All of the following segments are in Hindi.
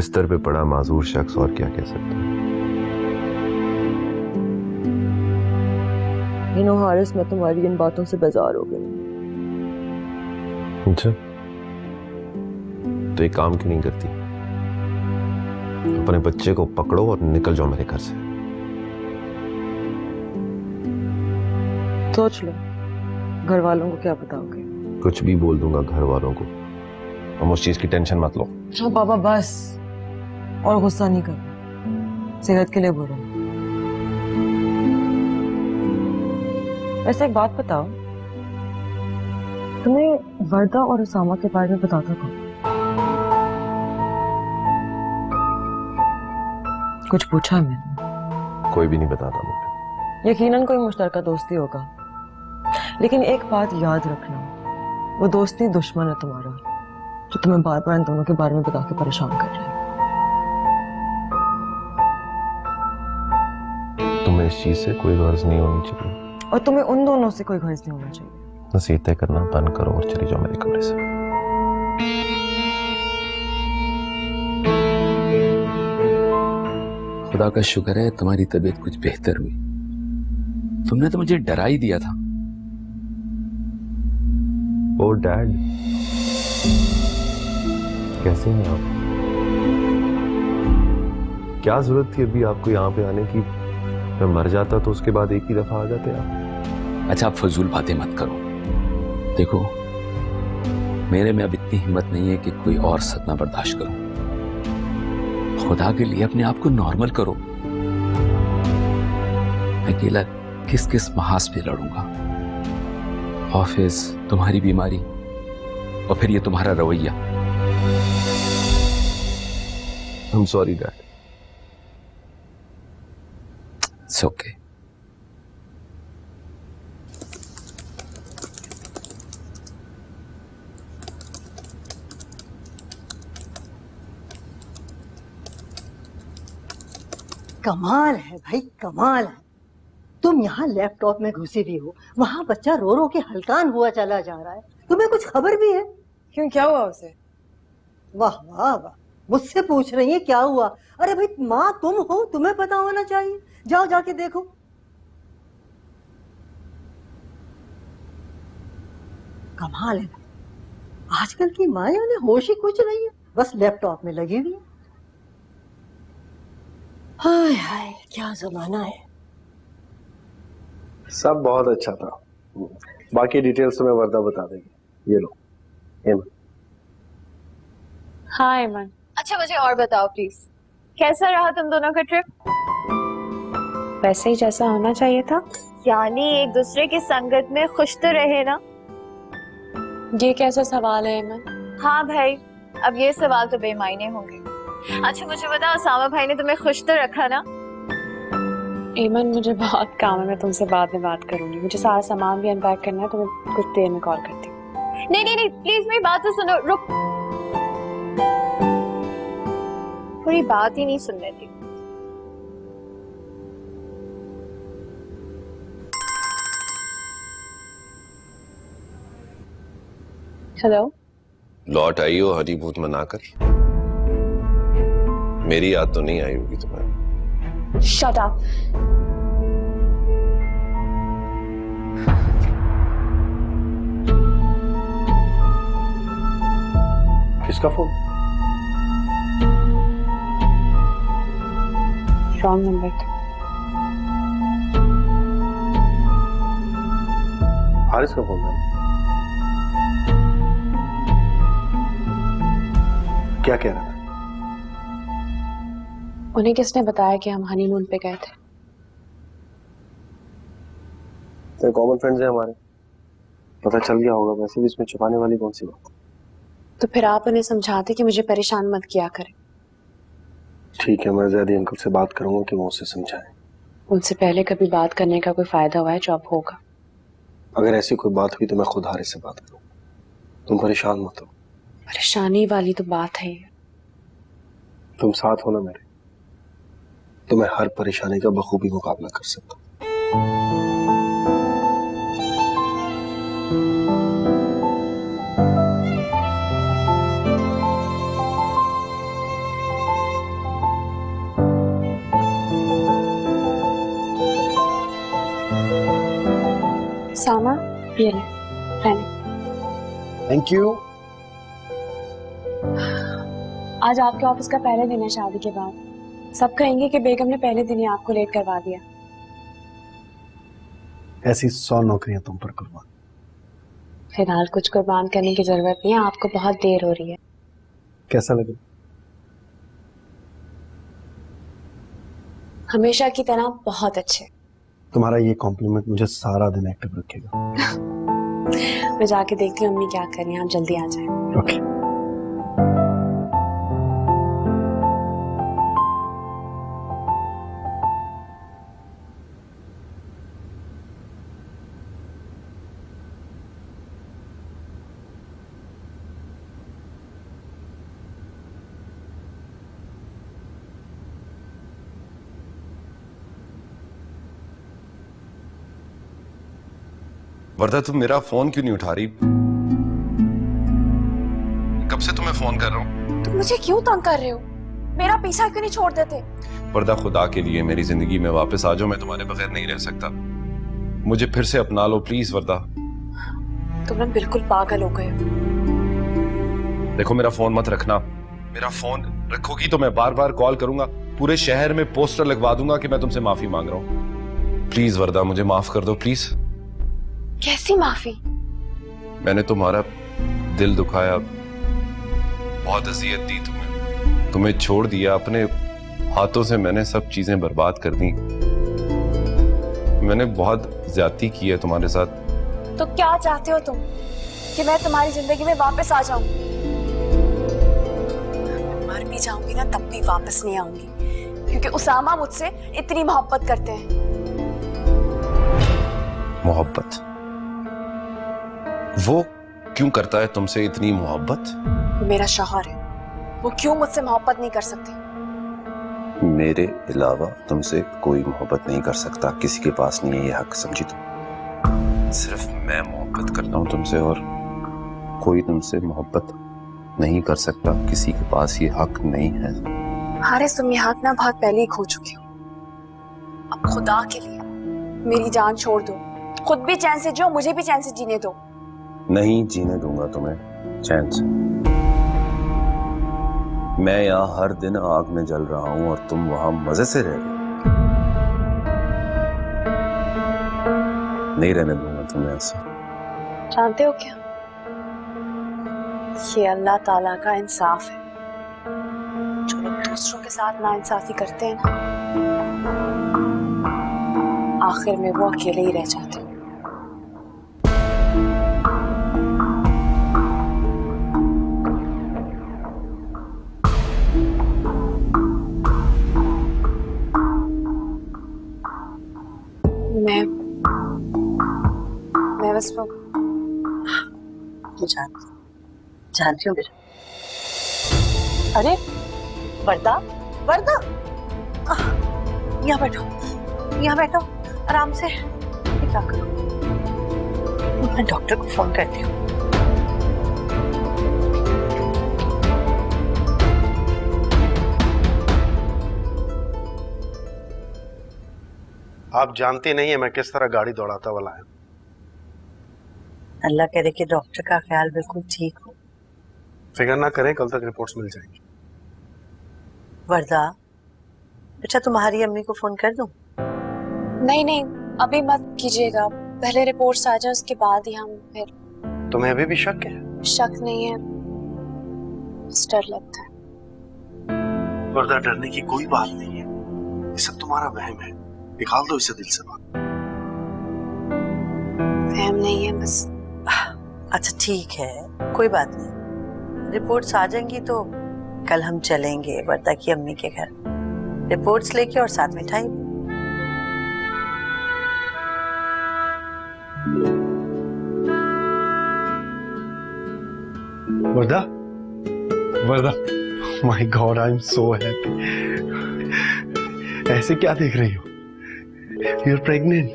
बिस्तर पे पड़ा माजूर शख्स और क्या कह सकता है। हारिस, मैं तुम्हारी इन बातों से बेजार हो गई। अच्छा, तो एक काम क्यों नहीं करती, अपने बच्चे को पकड़ो और निकल जाओ मेरे घर से। सोच लो, घर वालों को क्या बताओगे? कुछ भी बोल दूंगा घर वालों को, हम उस चीज की टेंशन मत लो। हाँ बाबा बस, और गुस्सा नहीं करना, सेहत के लिए बुरा है। ऐसे एक बात बताओ, तुम्हें वर्दा और उसामा के बारे में बताता था? कुछ पूछा है मैंने? कोई भी नहीं बताता मुझे। यकीनन कोई मुश्तरका दोस्ती होगा, लेकिन एक बात याद रखना, वो दोस्ती दुश्मन है तुम्हारा, जो तुम्हें बार बार इन दोनों के बारे में बता के परेशान कर रहा है। तुम्हें इस चीज से कोई गर्ज नहीं होनी चाहिए, और तुम्हें उन दोनों से कोई गर्ज नहीं होना चाहिए। नसीहतें करना बंद करो और चली जाओ मेरे कमरे से। खुदा का शुक्र है तुम्हारी तबीयत कुछ बेहतर हुई। तुमने तो मुझे डरा ही दिया था। ओ डैड, कैसे हैं आप? क्या जरूरत थी अभी आपको यहाँ पे आने की? मैं मर जाता तो उसके बाद एक ही दफा आ जाते आप। अच्छा, आप फजूल बातें मत करो। देखो, मेरे में अब इतनी हिम्मत नहीं है कि कोई और सदमा बर्दाश्त करूं। खुदा के लिए अपने आप को नॉर्मल करो। मैं अकेला किस किस महाज पे लड़ूंगा? ऑफिस, तुम्हारी बीमारी, और फिर ये तुम्हारा रवैया। I'm sorry dad. It's okay. कमाल है भाई, कमाल है। तुम यहाँ लैपटॉप में घुसी हुई हो, वहाँ बच्चा रो रो के हलकान हुआ चला जा रहा है। तुम्हें कुछ खबर भी है? क्यों, क्या हुआ उसे? वाह वाह वाह, मुझसे पूछ रही है क्या हुआ? अरे भाई, माँ तुम हो, तुम्हें पता होना चाहिए। जाओ जाके देखो। कमाल है भाई, आजकल की माएं उन्हें होश ही कुछ नहीं है, बस लैपटॉप में लगी हुई है। हाय हाय, क्या जमाना है। सब बहुत अच्छा था, बाकी डिटेल्स तुम्हें वर्दा बता देगी। ये लो एमन। हाँ एमन। अच्छा मुझे और बताओ प्लीज, कैसा रहा तुम दोनों का ट्रिप? वैसे ही जैसा होना चाहिए था, यानी एक दूसरे की संगत में खुश तो रहे ना? ये कैसा सवाल है एमन? हाँ भाई, अब ये सवाल तो बेमायने होंगे। अच्छा मुझे बताओ, उसामा भाई ने तुम्हें खुश तो रखा ना? एमन मुझे बहुत काम है, मैं तुमसे बाद में बात करूंगी। मुझे सारा सामान भी अनपैक करना है, तो मैं कुछ देर में कॉल करती हूँ। नहीं नहीं नहीं, प्लीज मेरी बात तो सुनो। रुक, पूरी बात ही नहीं सुन रही थी। हेलो, लौट आई हो हनीमून मनाकर? मेरी याद तो नहीं आई होगी तुम्हें। Shut up. किसका फोन? Wrong number. हारिस का फोन है। क्या कह रहा था? उन्हें किसने बताया कि हम हनीमून पे गए थे? तो कॉमन फ्रेंड्स हैं हमारे, पता चल गया होगा। वैसे भी इसमें छुपाने वाली कौन सी बात? तो फिर आप उन्हें समझाते कि मुझे परेशान मत किया करें। ठीक है, मैं ज़्यादा अंकल से बात करूंगा कि वो उसे समझाएं। उनसे पहले कभी बात करने का कोई फायदा हुआ है जो अब होगा? अगर ऐसी कोई बात हुई तो मैं खुद हारिस से बात करूंगा। तुम परेशान मत हो। परेशानी वाली तो बात है। तुम साथ हो ना मेरे, तो मैं हर परेशानी का बखूबी मुकाबला कर सकता हूँ। सामा ये ले रहने। Thank you. आज आपके ऑफिस का पहले दिन है शादी के बाद। सब कहेंगे कि बेगम ने पहले दिन ही आपको लेट करवा दिया। ऐसी 100 नौकरियां तुम पर कुर्बान। फिलहाल कुछ कुर्बान करने की जरूरत नहीं है, आपको बहुत देर हो रही है। कैसा लगे? हमेशा की तरह बहुत अच्छे। तुम्हारा ये कॉम्प्लीमेंट मुझे सारा दिन एक्टिव रखेगा। मैं जाके देखती हूँ अम्मी क्या कर रही हैं, आप जल्दी आ जाएं। ओके। वर्दा तुम मेरा फोन क्यों नहीं उठा रही? कब से तुम्हें फोन कर रहा हूँ। तुम मुझे क्यों तंग कर रहे हो? मेरा पीछा क्यों नहीं छोड़ देते? वर्दा खुदा के लिए मेरी जिंदगी में वापस आ जाओ, मैं तुम्हारे बगैर नहीं रह सकता। मुझे फिर से अपना लो प्लीज वर्दा। तुम लोग बिल्कुल पागल हो गए हो। देखो मेरा फोन मत रखना। मेरा फोन रखोगी तो मैं बार बार कॉल करूंगा, पूरे शहर में पोस्टर लगवा दूंगा कि मैं तुमसे माफी मांग रहा हूँ। प्लीज वर्दा मुझे माफ कर दो प्लीज। कैसी माफी? मैंने तुम्हारा दिल दुखाया, बहुत अजियत दी तुम्हें छोड़ दिया, अपने हाथों से मैंने सब चीजें बर्बाद कर दी। मैंने बहुत ज्यादती की है तुम्हारे साथ। तो क्या चाहते हो तुम? कि मैं तुम्हारी जिंदगी में वापस आ जाऊं? मर भी जाऊंगी ना तब भी वापस नहीं आऊंगी, क्योंकि उसामा मुझसे इतनी मोहब्बत करते हैं। मोहब्बत? वो क्यों करता है तुमसे इतनी मोहब्बत? मेरा शौहर है, वो क्यों मुझसे मोहब्बत नहीं कर सकते? मेरे अलावा तुमसे कोई मोहब्बत नहीं कर सकता, किसी के पास नहीं है ये हक, समझी तुम? सिर्फ मैं मोहब्बत करता हूँ तुमसे और कोई तुमसे मोहब्बत नहीं कर सकता, किसी के पास ये हक नहीं है। हारिस तुम ये हक ना बहुत पहले ही खो चुके हो। अब खुदा के लिए मेरी जान छोड़ दो, खुद भी चैन से जियो, मुझे भी चैन से जीने दो। नहीं जीने दूंगा तुम्हें चैन से। मैं यहाँ हर दिन आग में जल रहा हूँ और तुम वहां मजे से रह रहे हो। नहीं रहने दूंगा तुम्हें ऐसा। जानते हो क्या, ये अल्लाह ताला का इंसाफ है। जो लोग दूसरों के साथ नाइंसाफी करते हैं ना, आखिर में वो अकेले ही रह जाते हैं। मैं बस वो जानती हूँ बेटा। अरे वर्दा, वर्दा, यहाँ बैठो, यहाँ बैठो आराम से। क्या करो, मैं डॉक्टर को फोन करती हूँ। आप जानती नहीं है मैं किस तरह गाड़ी दौड़ाता वाला है। अल्लाह करे कि डॉक्टर का ख्याल बिल्कुल ठीक हो। फिक्र ना करें, कल तक रिपोर्ट्स मिल जाएंगी। वर्दा, अच्छा तुम्हारी अम्मी को फोन कर दूं? नहीं नहीं, अभी मत कीजिएगा, पहले रिपोर्ट्स आ जाए उसके बाद ही हम फिर। तुम्हें अभी भी शक है? शक नहीं है, डर लगता है। वर्दा डरने की कोई बात नहीं है, ये सब तुम्हारा वहम है, निकाल दो इसे दिल से बात। वहम नहीं है बस। अच्छा ठीक है, कोई बात नहीं, रिपोर्ट्स आ जाएंगी तो कल हम चलेंगे वर्दा की अम्मी के घर, रिपोर्ट्स लेके और साथ मिठाई। Warda, Warda, my god I am so happy. ऐसे क्या देख रही हो? You are pregnant.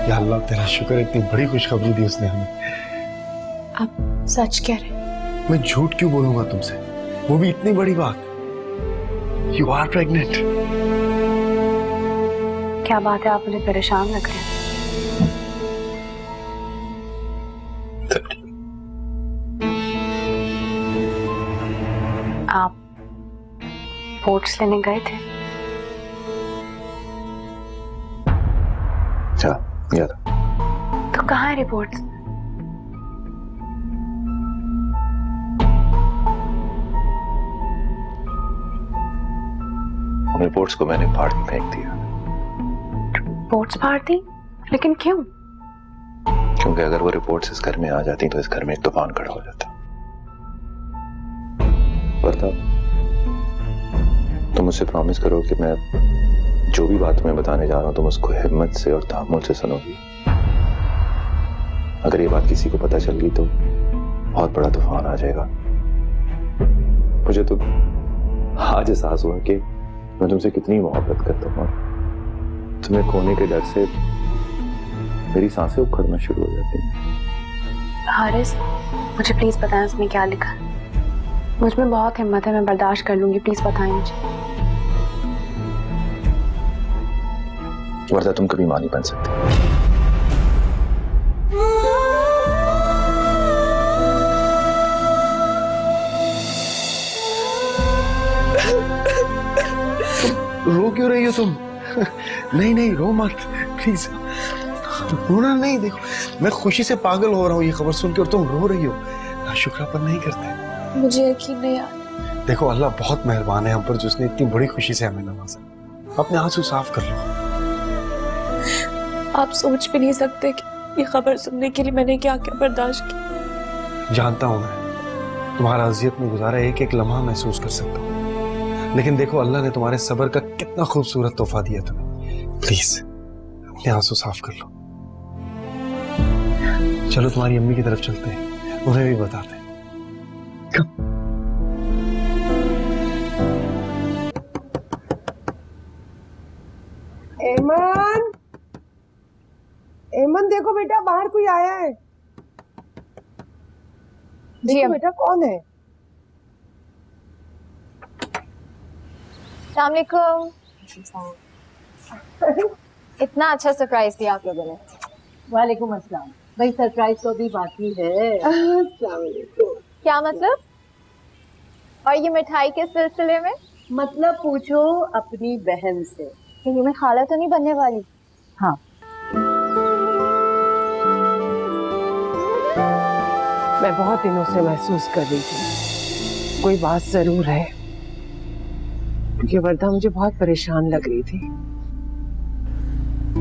या अल्लाह तेरा शुक्र, इतनी बड़ी खुशखबरी दी उसने हमें। आप सच कह रहे हैं? मैं झूठ क्यों बोलूंगा तुमसे, वो भी इतनी बड़ी बात। You are pregnant. क्या बात है, आप मुझे परेशान लग रहे हैं। रिपोर्ट्स लेने गए थे। याद तो कहाँ है रिपोर्ट्स? उन रिपोर्ट्स को मैंने फाड़ के फेंक दिया, रिपोर्ट्स फाड़ दी? लेकिन क्यों? क्योंकि अगर वो रिपोर्ट्स इस घर में आ जाती तो इस घर में एक तूफान खड़ा हो जाता। वर्दा, तुम मुझसे प्रॉमिस करो कि मैं जो भी बात तुम्हें बताने जा रहा हूं तुम उसको हिम्मत से और तहम्मुल से सुनोगी। अगर ये बात किसी को पता चल गई तो बहुत बड़ा तूफान आ जाएगा। मुझे तो आज एहसास हुआ कि मैं तुमसे कितनी मोहब्बत करता हूँ। तुम्हें खोने के डर से मेरी सांसें उखड़ना शुरू हो जाती हैं। हारिस, मुझे प्लीज बताएं उसमें क्या लिखा है। मुझ में बहुत हिम्मत है, मैं बर्दाश्त कर लूंगी, प्लीज बताएं मुझे। वर्दा, तुम कभी मां नहीं बन सकती। रो क्यों रही हो तुम? नहीं नहीं, रो मत प्लीज। रोना नहीं, देखो मैं खुशी से पागल हो रहा हूँ ये खबर सुन के और तुम रो रही हो। नाशुक्रापन नहीं करते। मुझे यकीन नहीं यार। देखो अल्लाह बहुत मेहरबान है हम पर, जिसने इतनी बड़ी खुशी से हमें नवाजा। अपने आंसू साफ कर लो। आप सोच भी नहीं सकते कि ये खबर सुनने के लिए मैंने क्या क्या बर्दाश्त किया। जानता हूं मैं तुम्हारा अजियत में गुजारा एक एक लम्हा महसूस कर सकता हूँ, लेकिन देखो अल्लाह ने तुम्हारे सब्र का कितना खूबसूरत तोहफा दिया तुम्हें। प्लीज अपने आंसू साफ कर लो। चलो तुम्हारी अम्मी की तरफ चलते हैं, उन्हें भी बताते हैं। एमन, एमन देखो बेटा, बाहर कोई आया है। देखो बेटा कौन है? अस्सलाम वालेकुम। इतना अच्छा सरप्राइज दिया आप लोगों ने। वालेकुम अस्सलाम। भाई सरप्राइज तो भी बाकी है। अस्सलाम वालेकुम। क्या मतलब? और ये मिठाई के सिलसिले में? मतलब पूछो अपनी बहन से। ये मैं खाला तो नहीं बनने वाली? हाँ, मैं बहुत दिनों से महसूस कर रही थी कोई बात जरूर है, क्योंकि वर्दा मुझे बहुत परेशान लग रही थी,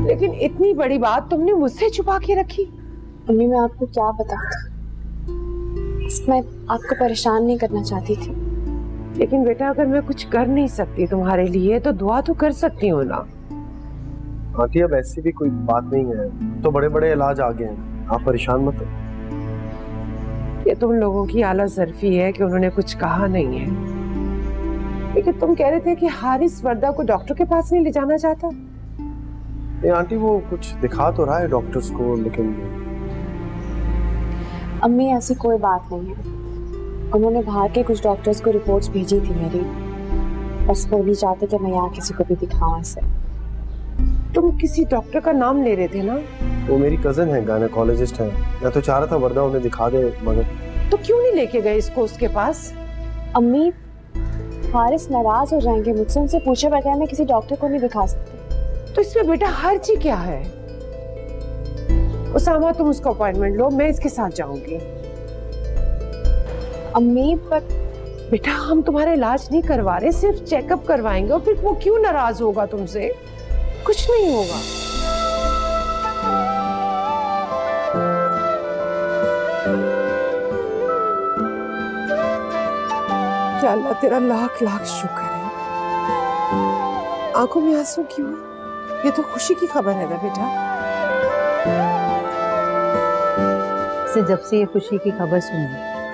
लेकिन इतनी बड़ी बात तुमने मुझसे छुपा के रखी। मम्मी, मैं आपको क्या बताऊं? मैं आपको परेशान नहीं करना चाहती थी। लेकिन बेटा अगर मैं कुछ कर नहीं सकती तुम्हारे लिए तो दुआ तो कर सकती हूँ ना। आंटी अब ऐसी भी कोई बात नहीं है, तो बड़े बड़े इलाज आ गए हैं, आप परेशान मत हो। ये तुम लोगों की आला ज़र्फी है कि उन्होंने कुछ कहा नहीं है, लेकिन तुम कह रहे थे कि हारिस वर्दा को डॉक्टर के पास नहीं ले जाना चाहता। ये आंटी वो कुछ दिखा तो रहा है डॉक्टर्स को, लेकिन अम्मी, ऐसी कोई बात नहीं है। उन्होंने बाहर के कुछ डॉक्टर्स को रिपोर्ट्स भेजी थी मेरी, बस वो नहीं चाहते कि मैं यहाँ किसी को भी दिखाऊं ऐसे। तुम किसी डॉक्टर का नाम ले रहे थे ना? वो मेरी कजन है, गायनेकोलॉजिस्ट है। मैं तो चाह रहा था वर्दा उन्हें दिखा दे, मगर तो क्यों नहीं लेके गए इसको उसके पास? अम्मी, हारिस नाराज हो जाएंगे मुझसे, उनसे पूछे बगैर मैं किसी डॉक्टर को नहीं दिखा सकती। तो इसमें बेटा हर्ज ही क्या है? उसामा तुम उसका अपॉइंटमेंट लो, मैं इसके साथ जाऊंगी। अम्मी, पर बेटा हम तुम्हारा इलाज नहीं करवा रहे, सिर्फ चेकअप करवाएंगे, और फिर वो क्यों नाराज होगा तुमसे? कुछ नहीं होगा। या अल्लाह तेरा लाख लाख शुक्र है। आंखों में आंसू क्यों? ये तो खुशी की खबर है ना बेटा। से जब से ये खुशी की खबर सुनी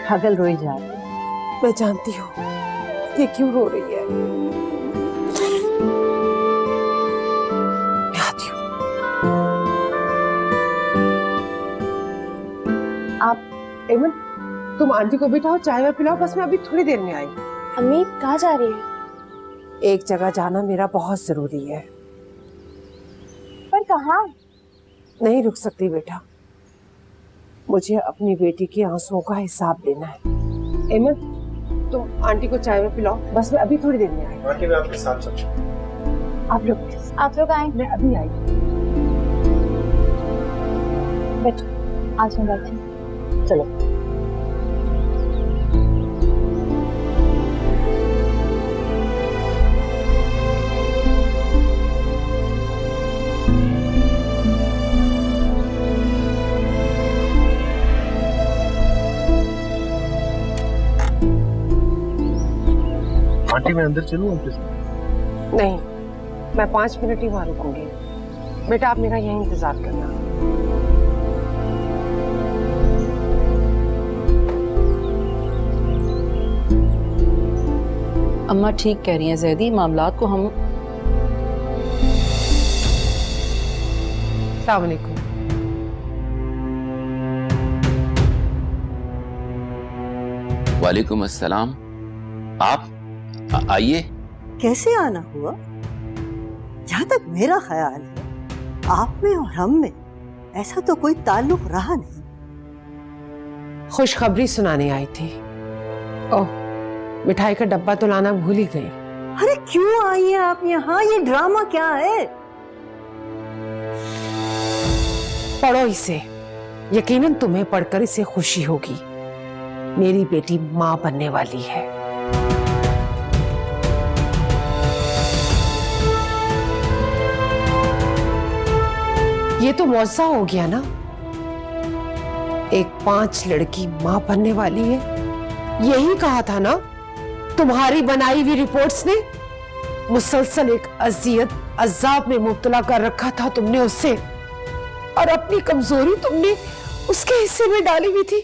पागल रोई जा रही है। मैं जानती हूँ ये क्यों रो रही है। मैं आती हूँ। आप एमन, तुम आंटी को बिठाओ, चाय में पिलाओ, बस मैं अभी थोड़ी देर में आई। अम्मी कहाँ जा रही है? एक जगह जाना मेरा बहुत जरूरी है। पर कहाँ? नहीं रुक सकती बेटा, मुझे अपनी बेटी के आंसुओं का हिसाब लेना है। एमन तुम आंटी को चाय में पिलाओ, बस मैं अभी थोड़ी देर में आई। आंटी मैं आपके साथ चल चलूं। आप लोग आए। मैं अभी आई। बैठो, आज हम बैठे। चलो। आंटी मैं अंदर चलूं आपके साथ? नहीं, मैं 5 मिनट ही वहां रुकूंगी। बेटा आप मेरा यहीं इंतजार करना। अम्मा ठीक कह रही हैं जैदी, मामलात को हम अस्सलाम वालेकुम। वालेकुम अस्सलाम। आप आइए। कैसे आना हुआ? जहां तक मेरा ख्याल है आप में और हम में ऐसा तो कोई ताल्लुक रहा नहीं। खुशखबरी सुनाने आई थी। ओह, मिठाई का डब्बा तो लाना भूल ही गई। अरे क्यों आई हैं आप यहाँ? ये ड्रामा क्या है? पढ़ो इसे, यकीनन तुम्हें पढ़कर इसे खुशी होगी। मेरी बेटी माँ बनने वाली है। ये तो मौजा हो गया ना, एक 5 लड़की माँ बनने वाली है। यही कहा था ना, तुम्हारी बनाई हुई रिपोर्ट्स ने मुसलसल एक अजियत अजाब में मुब्तला कर रखा था तुमने उससे, और अपनी कमजोरी तुमने उसके हिस्से में डाली हुई थी।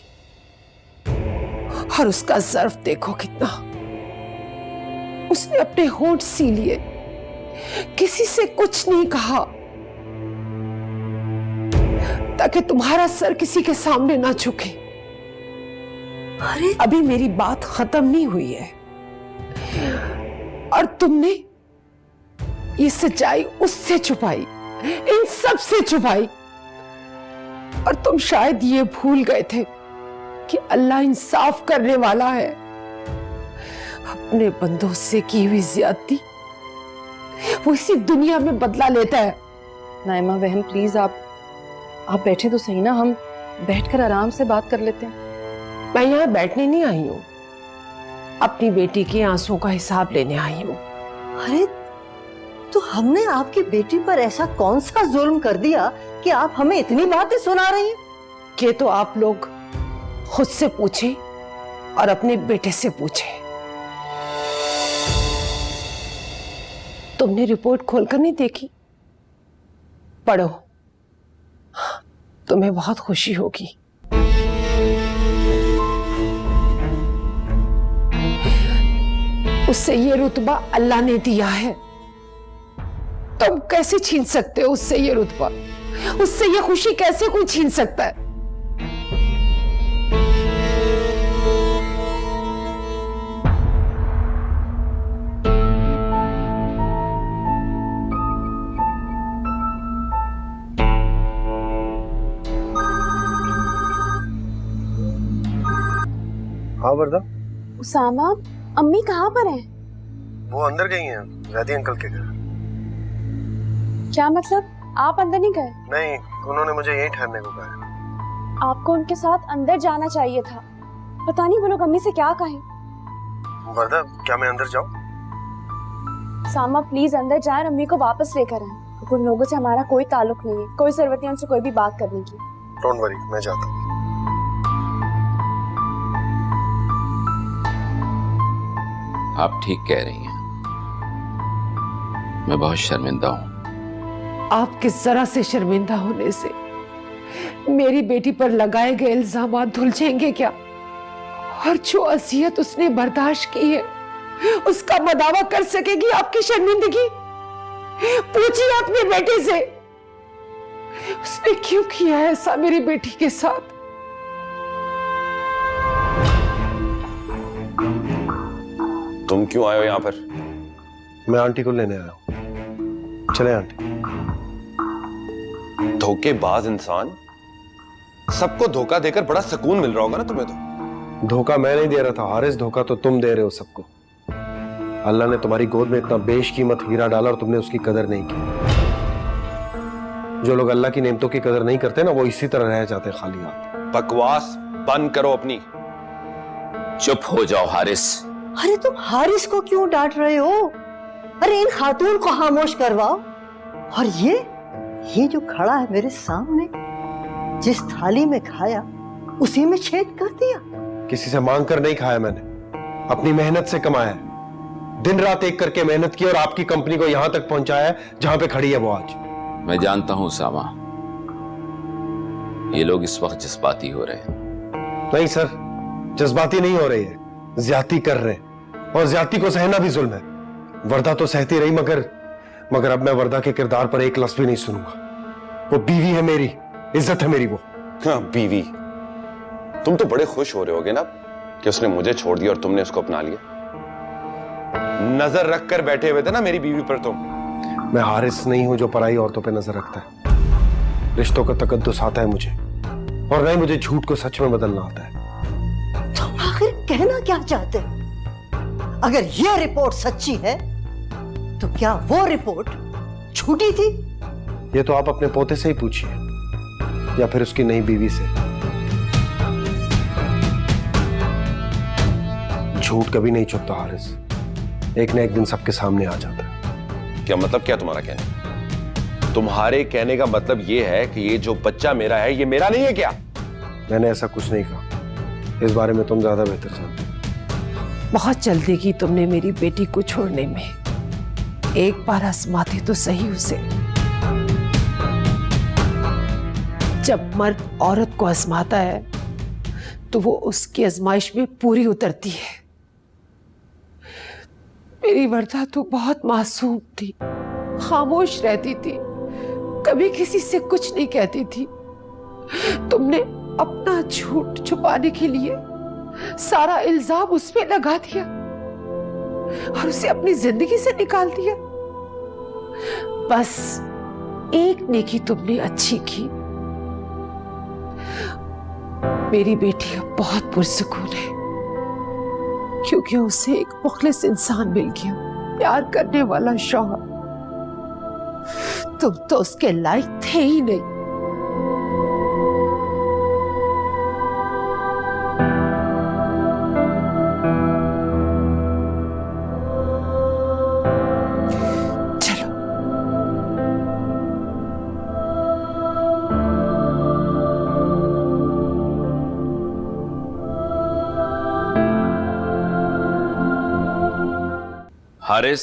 और उसका ज़र्फ देखो कितना, उसने अपने होंठ सी लिए, किसी से कुछ नहीं कहा, ताकि तुम्हारा सर किसी के सामने ना झुके। अरे अभी मेरी बात खत्म नहीं हुई है, और तुमने ये सच्चाई उससे छुपाई, इन सब से छुपाई। और तुम शायद ये भूल गए थे कि अल्लाह इंसाफ करने वाला है। अपने बंदों से की हुई ज्यादती वो इसी दुनिया में बदला लेता है। नाइमा बहन प्लीज आप बैठे तो सही ना, हम बैठकर आराम से बात कर लेते हैं। मैं यहाँ बैठने नहीं आई हूँ, अपनी बेटी के आंसुओं का हिसाब लेने आई हूँ। अरे तो हमने आपकी बेटी पर ऐसा कौन सा जुल्म कर दिया कि आप हमें इतनी बातें सुना रही हैं? ये तो आप लोग खुद से पूछे और अपने बेटे से पूछे। तुमने रिपोर्ट खोलकर नहीं देखी? पढ़ो, तुम्हें बहुत खुशी होगी। उससे ये रुतबा अल्लाह ने दिया है, तुम कैसे छीन सकते हो उससे ये रुतबा? उससे ये खुशी कैसे कोई छीन सकता है? हाँ वर्दा, उसामा, अम्मी कहाँ पर हैं? वो अंदर गई हैं वैदी अंकल के घर। क्या मतलब, आप अंदर नहीं गए? नहीं, उन्होंने मुझे यहीं ठहरने को कहा है। आपको उनके साथ अंदर जाना चाहिए था। पता नहीं वो लोग अम्मी से क्या कहें। वर्दा, क्या मैं अंदर जाऊं? सामा प्लीज अंदर जाए और अम्मी को वापस लेकर आए। उन लोगों से हमारा कोई ताल्लुक नहीं है, कोई जरूरत नहीं उनसे कोई भी बात करने की। डोंट वरी, मैं जाता हूँ। आप ठीक कह रही हैं, मैं बहुत शर्मिंदा हूं। आपके जरा से शर्मिंदा होने से मेरी बेटी पर लगाए गए इल्जामात धुल जाएंगे क्या? और जो अजियत उसने बर्दाश्त की है उसका मदावा कर सकेगी आपकी शर्मिंदगी? पूछिए अपने बेटे से, उसने क्यों किया है ऐसा मेरी बेटी के साथ? तुम क्यों आए हो यहाँ पर? मैं आंटी को लेने आया हूँ। चले आंटी। धोखेबाज इंसान, सबको धोखा देकर बड़ा सुकून मिल रहा होगा ना तुम्हें तो। धोखा मैं नहीं दे रहा था हारिस, धोखा तो तुम दे रहे हो सबको। अल्लाह ने तुम्हारी गोद में इतना बेशकीमत हीरा डाला और तुमने उसकी कदर नहीं की। जो लोग अल्लाह की नेमतों की कदर नहीं करते ना, वो इसी तरह रह जाते खाली हाथ। बकवास बंद करो अपनी। चुप हो जाओ हारिस। अरे तुम हारिस को क्यों डांट रहे हो? अरे इन खातून को खामोश करवाओ। और ये जो खड़ा है मेरे सामने, जिस थाली में खाया उसी में छेद कर दिया। किसी से मांग कर नहीं खाया मैंने, अपनी मेहनत से कमाया है। दिन रात एक करके मेहनत की और आपकी कंपनी को यहां तक पहुंचाया है जहां पे खड़ी है वो आज। मैं जानता हूं सामा, ये लोग इस वक्त जज्बाती हो रहे हैं। नहीं सर, जज्बाती नहीं हो रही है, ज्यादती कर रहे हैं। और ज्यादती को सहना भी जुल्म है। वर्दा तो सहती रही, मगर अब मैं वर्दा के किरदार पर एक लफ्ज भी नहीं सुनूंगा। वो बीवी है मेरी, इज्जत है मेरी वो। हाँ, बीवी। तुम तो बड़े खुश हो रहे होगे ना कि उसने मुझे छोड़ दिया और तुमने उसको अपना लिया। नजर रख कर बैठे हुए थे ना मेरी बीवी पर तुम। मैं हारिस नहीं हूं जो पराई औरतों पे नजर रखता है। रिश्तों का तकद्दुस आता है मुझे, और नहीं मुझे झूठ को सच में बदलना आता है। तुम आखिर कहना क्या चाहते हो? अगर ये रिपोर्ट सच्ची है तो क्या वो रिपोर्ट झूठी थी? ये तो आप अपने पोते से ही पूछिए, या फिर उसकी नई बीवी से। झूठ कभी नहीं छुपता हारिस, एक न एक दिन सबके सामने आ जाता है। क्या मतलब, क्या तुम्हारा कहना? तुम्हारे कहने का मतलब ये है कि ये जो बच्चा मेरा है ये मेरा नहीं है क्या? मैंने ऐसा कुछ नहीं कहा, इस बारे में तुम ज्यादा बेहतर जानते हो। बहुत जल्दी की तुमने मेरी बेटी को छोड़ने में। एक बार आजमाते तो सही उसे। जब मर्द औरत को आजमाता है तो वो उसकी आजमाइश में पूरी उतरती है। मेरी वर्दा तो बहुत मासूम थी, खामोश रहती थी, कभी किसी से कुछ नहीं कहती थी। तुमने अपना झूठ छुपाने के लिए सारा इल्जाम उस पे लगा दिया और उसे अपनी जिंदगी से निकाल दिया। बस एक नेकी तुमने अच्छी की। मेरी बेटी अब बहुत पुरसुकून है क्योंकि उसे एक मुखलिस इंसान मिल गया, प्यार करने वाला शौहर। तुम तो उसके लायक थे ही नहीं। हारिस,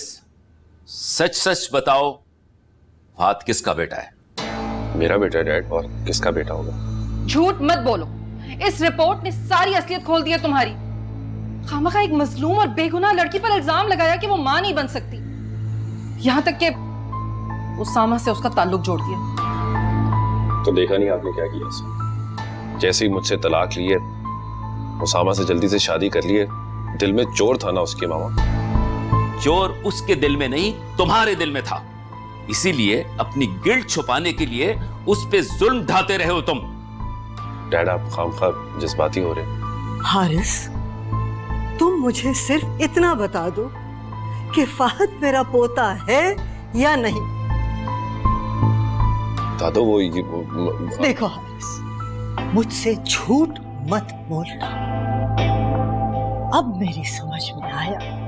सच सच बताओ, फात किसका बेटा है? मेरा बेटा है डैड, और किसका बेटा होगा? झूठ मत बोलो, इस रिपोर्ट ने सारी असलियत खोल दी है तुम्हारी। खामखा एक मजलूम और बेगुनाह लड़की पर इल्जाम लगाया कि वो मां नहीं बन सकती, यहां तक कि उसामा से उसका ताल्लुक जोड़ दिया। तो देखा नहीं आपने क्या किया इसमें? जैसे ही मुझसे तलाक लिए, उसामा से जल्दी से शादी कर लिए। दिल में चोर था ना उसके मामा। चोर उसके दिल में नहीं, तुम्हारे दिल में था। इसीलिए अपनी गिल्ट छुपाने के लिए उस पे जुल्म ढाते रहे हो तुम। डैड, आप खामखा जज्बाती हो रहे। हारिस, तुम मुझे सिर्फ इतना बता दो कि फहद मेरा पोता है या नहीं। दादो वो देखो हारिस, मुझसे झूठ मत बोलना। अब मेरी समझ में आया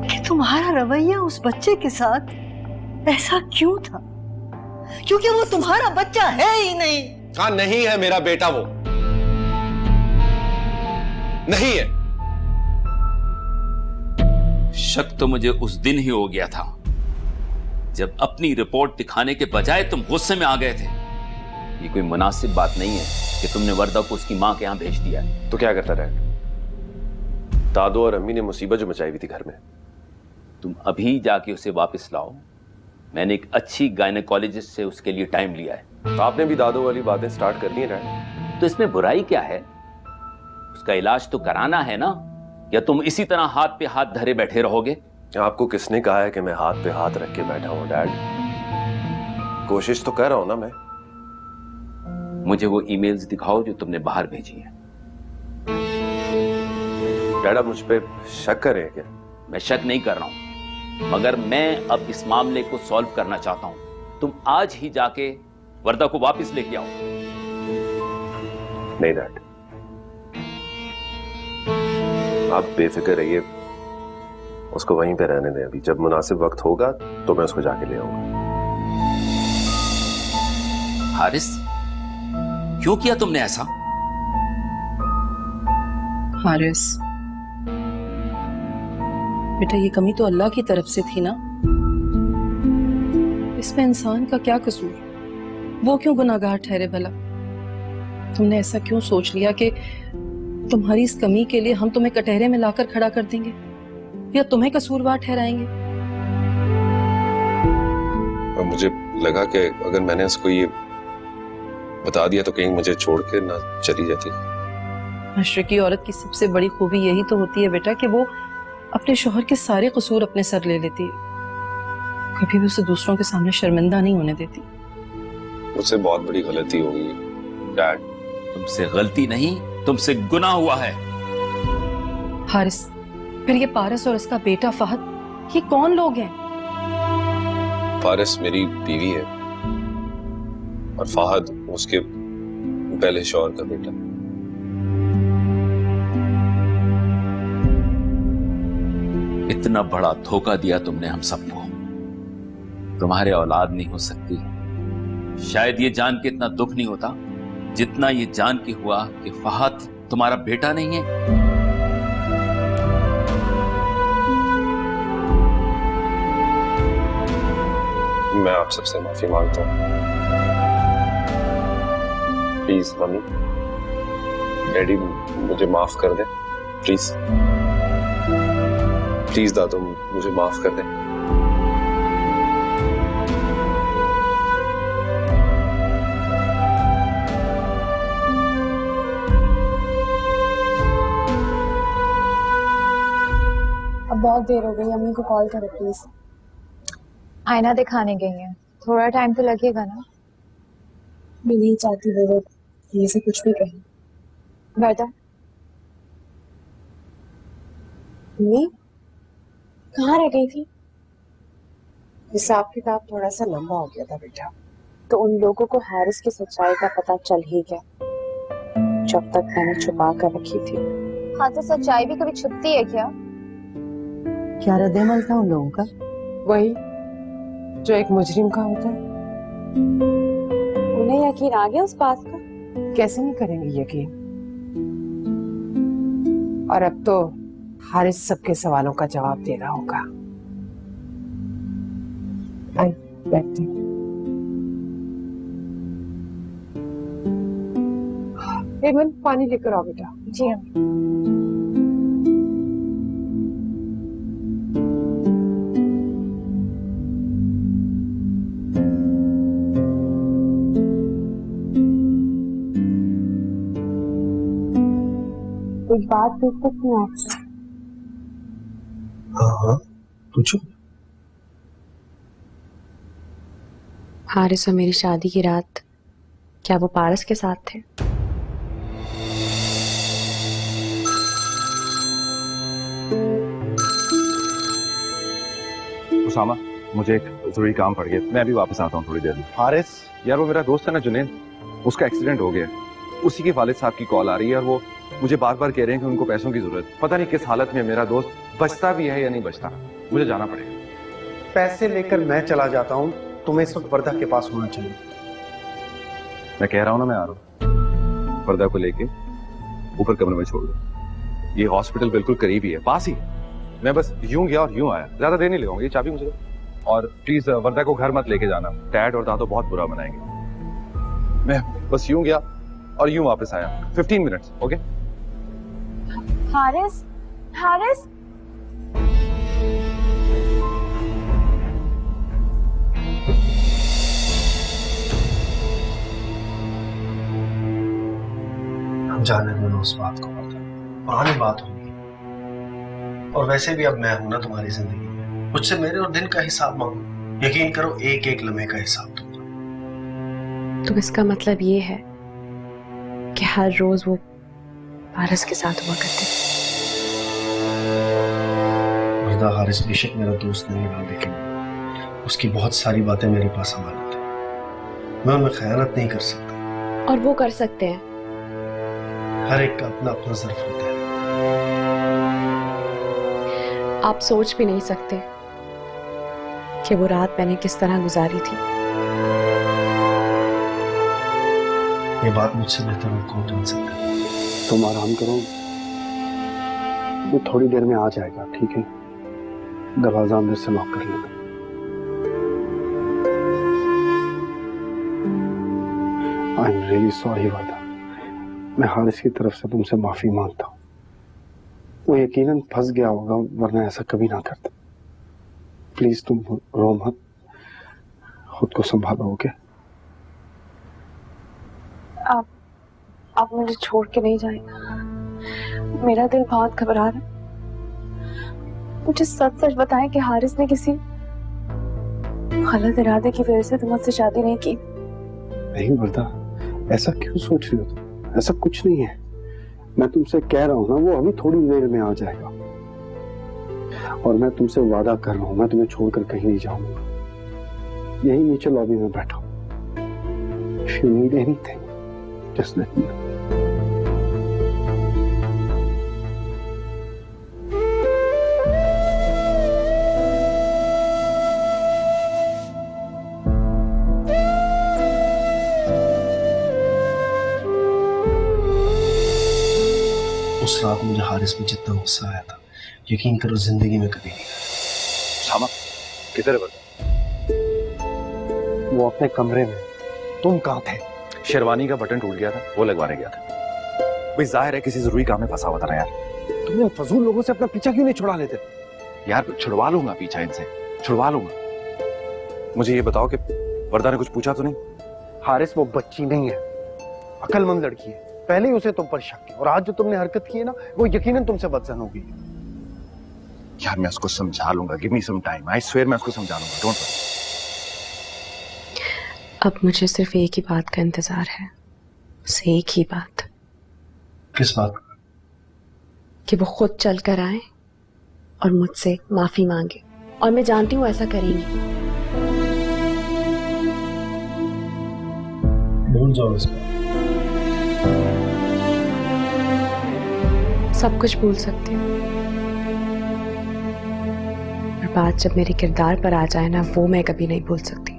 कि तुम्हारा रवैया उस बच्चे के साथ ऐसा क्यों था, क्योंकि वो तुम्हारा बच्चा है ही नहीं। हाँ, नहीं है मेरा बेटा, वो नहीं है। शक तो मुझे उस दिन ही हो गया था जब अपनी रिपोर्ट दिखाने के बजाय तुम गुस्से में आ गए थे। ये कोई मुनासिब बात नहीं है कि तुमने वर्दा को उसकी मां के यहां भेज दिया है। तो क्या करता डैड? दादो और अम्मी ने मुसीबत जो मचाई हुई थी घर में। तुम अभी जाके उसे वापस लाओ। मैंने एक अच्छी गायनेकोलॉजिस्ट से उसके लिए टाइम लिया है। तो आपने भी दादो वाली बातें स्टार्ट कर दी है डैड। तो इसमें बुराई क्या है? उसका इलाज तो कराना है ना, या तुम इसी तरह हाथ पे हाथ धरे बैठे रहोगे? आपको किसने कहा है कि मैं हाथ पे हाथ रख के बैठा हूं डैड? कोशिश तो कर रहा हूं ना मैं। मुझे वो ईमेल्स दिखाओ जो तुमने बाहर भेजी हैं। डैड आप मुझ पे शक कर रहे हैं क्या? मैं शक नहीं कर रहा हूं, मगर मैं अब इस मामले को सॉल्व करना चाहता हूं। तुम आज ही जाके वर्दा को वापस लेके आओ। नहीं डैड, आप बेफिक्र रहिए, उसको वहीं पे रहने दें। अभी जब मुनासिब वक्त होगा तो मैं उसको जाके ले आऊंगा। हारिस, क्यों किया तुमने ऐसा? हारिस बेटा, ये कमी तो अल्लाह की तरफ से थी ना, इसमें इंसान का क्या कसूर? वो क्यों गुनाहगार ठहरे भला? तुमने ऐसा क्यों सोच लिया कि तुम्हारी इस कमी के लिए हम तुम्हें कटहरे में लाकर खड़ा कर देंगे या तुम्हें कसूरवार ठहराएंगे? और मुझे लगा कि अगर मैंने उसको ये बता दिया तो कहीं मुझे छोड़ के ना चली जाती। मशरकी औरत की सबसे बड़ी खूबी यही तो होती है बेटा कि वो अपने शोहर के सारे कसूर अपने सर ले लेती है, कभी भी उसे दूसरों के सामने शर्मिंदा नहीं होने देती। मुझसे बहुत बड़ी गलती हो गई डैड। तुमसे गलती नहीं, तुमसे गुनाह हुआ है। हारिस, फिर ये पारस और उसका बेटा फहद, ये कौन लोग हैं? फारिस मेरी बीवी है और फहद उसके पहले शौहर का बेटा। इतना बड़ा धोखा दिया तुमने हम सबको। तुम्हारे औलाद नहीं हो सकती। शायद ये जान के इतना दुख नहीं होता जितना ये जान के हुआ कि फहद तुम्हारा बेटा नहीं है। मैं आप सबसे माफी मांगता हूँ। प्लीज मम्मी डैडी मुझे माफ कर दे। प्लीज प्लीज दादू मुझे माफ कर दे। अब बहुत देर हो गई, अम्मी को कॉल करो प्लीज। आईना दिखाने गई हैं, थोड़ा टाइम तो लगेगा ना। मैं नहीं चाहती वो ये से कुछ भी कहे। वर्दा, अम्मी कहाँ रह गई थी? हिसाब किताब थोड़ा सा लंबा हो गया था बेटा। तो उन लोगों को हारिस की सच्चाई का पता चल ही गया जब तक मैंने छुपा कर रखी थी। हाँ तो सच्चाई भी कभी छुपती है क्या? क्या रद्द-ए-अमल था उन लोगों का? वही जो एक मुजरिम का होता है। उन्हें यकीन आ गया उस बात का? कैसे नहीं करेंगे यकीन? और अब तो हारिस सबके सवालों का जवाब दे रहा होगा। आई बैठते। हेमन पानी लेकर आओ बेटा। जी अम्मी। एक बात पूछ सकती हूँ आपसे? हाँ पूछो। हारिस और मेरी शादी की रात क्या वो पारस के साथ थे? उसामा, मुझे एक जरूरी काम पड़ गया, मैं अभी वापस आता हूँ थोड़ी देर में। हारिस यार वो मेरा दोस्त है ना जुनैद, उसका एक्सीडेंट हो गया। उसी के वालिद साहब की कॉल आ रही है और वो मुझे बार बार कह रहे हैं कि उनको पैसों की जरूरत। पता नहीं किस हालत में मेरा दोस्त, बचता भी है या नहीं बचता। मुझे जाना पड़ेगा। पैसे लेकर मैं चला जाता हूँ, तुम्हें इस वक्त वर्दा के पास होना चाहिए। मैं कह रहा हूँ ना, मैं आ रहा हूँ। वर्दा को लेके ऊपर कमरे में छोड़ दो। ये हॉस्पिटल बिल्कुल करीब ही है, पास ही। मैं बस यूं गया और यूं आया, ज्यादा देर नहीं लगाऊंगा। ये चाबी मुझे दो। और प्लीज वर्दा को घर मत लेके जाना, डैड और दादो बहुत बुरा मनाएंगे। मैं बस यूं गया और यूं वापस आया। 15 मिनट्स, ओके? हारिस, हारिस, हम जाने दो उस बात को, पुरानी बात होगी। और वैसे भी अब मैं हूं ना तुम्हारी जिंदगी में, मुझसे मेरे और दिन का हिसाब मांगो। यकीन करो, एक एक लम्हे का हिसाब दूंगा। तो इसका मतलब ये है कि हर रोज वो पारस के साथ हुआ करते थे? वर्दा हारिस बेशक मेरा दोस्त नहीं रहा, लेकिन उसकी बहुत सारी बातें मेरे पास अमानत है। मैं उनमें खयानत नहीं कर सकता। और वो कर सकते हैं। हर एक का अपना अपना ज़र्फ होता है। आप सोच भी नहीं सकते कि वो रात मैंने किस तरह गुजारी थी। ये बात मुझसे बेहतर और कौन जान सकता है। तुम आराम करो, वो थोड़ी देर में आ जाएगा, ठीक है? दरवाजा अंदर से लॉक कर लेना। आई एम रियली सॉरी वर्दा, मैं हारिस की तरफ से तुमसे माफी मांगता हूँ। वो यकीनन फंस गया होगा, वरना ऐसा कभी ना करता। प्लीज तुम रो मत, खुद को संभालोगे। आप मुझे छोड़ के नहीं जाएगा। मेरा दिल बहुत घबरा रहा है। मुझे सच सच बताएं कि हारिस ने किसी गलत इरादे की वजह से तुमसे शादी नहीं की। नहीं वर्दा, ऐसा क्यों सोच रही हो तुम? ऐसा कुछ नहीं है। मैं तुमसे कह रहा हूं ना, वो अभी थोड़ी देर में आ जाएगा। और मैं तुमसे वादा कर रहा हूं, मैं तुम्हें छोड़कर कहीं नहीं जाऊंगा। यही नीचे लॉबी में बैठा हूं। If you need anything, just let me know. उस रात मुझे हारिस में जितना गुस्सा आया था, यकीन करो जिंदगी में कभी नहीं आया। सामा किधर है वर्दा? वो अपने कमरे में। तुम कहाँ थे? शेरवानी का बटन टूट गया था, वो लगवाने गया था। भाई जाहिर है किसी जरूरी काम में फंसा हुआ था ना यार। तुम फजूल लोगों से अपना पीछा क्यों नहीं छुड़ा लेते? यार छुड़वा लूंगा पीछा इनसे, छुड़वा लूंगा। मुझे ये बताओ कि वर्दा ने कुछ पूछा तो नहीं? हारिस वो बच्ची नहीं है, अक्लमंद लड़की है। पहले ही उसे तुम पर शक है, और आज जो तुमने हरकत की है ना, वो यकीनन तुमसे बदजन होगी। यार मैं उसको समझा लूंगा, give me some time, I swear मैं उसको समझा लूंगा, डोंट वरी। अब मुझे सिर्फ एक ही बात का इंतजार है, बस एक ही बात। किस बात? कि वो खुद चल कर आए और मुझसे माफी मांगे, और मैं जानती हूँ ऐसा करेंगे। भूल जाओ इसको। सब कुछ भूल सकती हूँ, पर बात जब मेरे किरदार पर आ जाए ना, वो मैं कभी नहीं भूल सकती।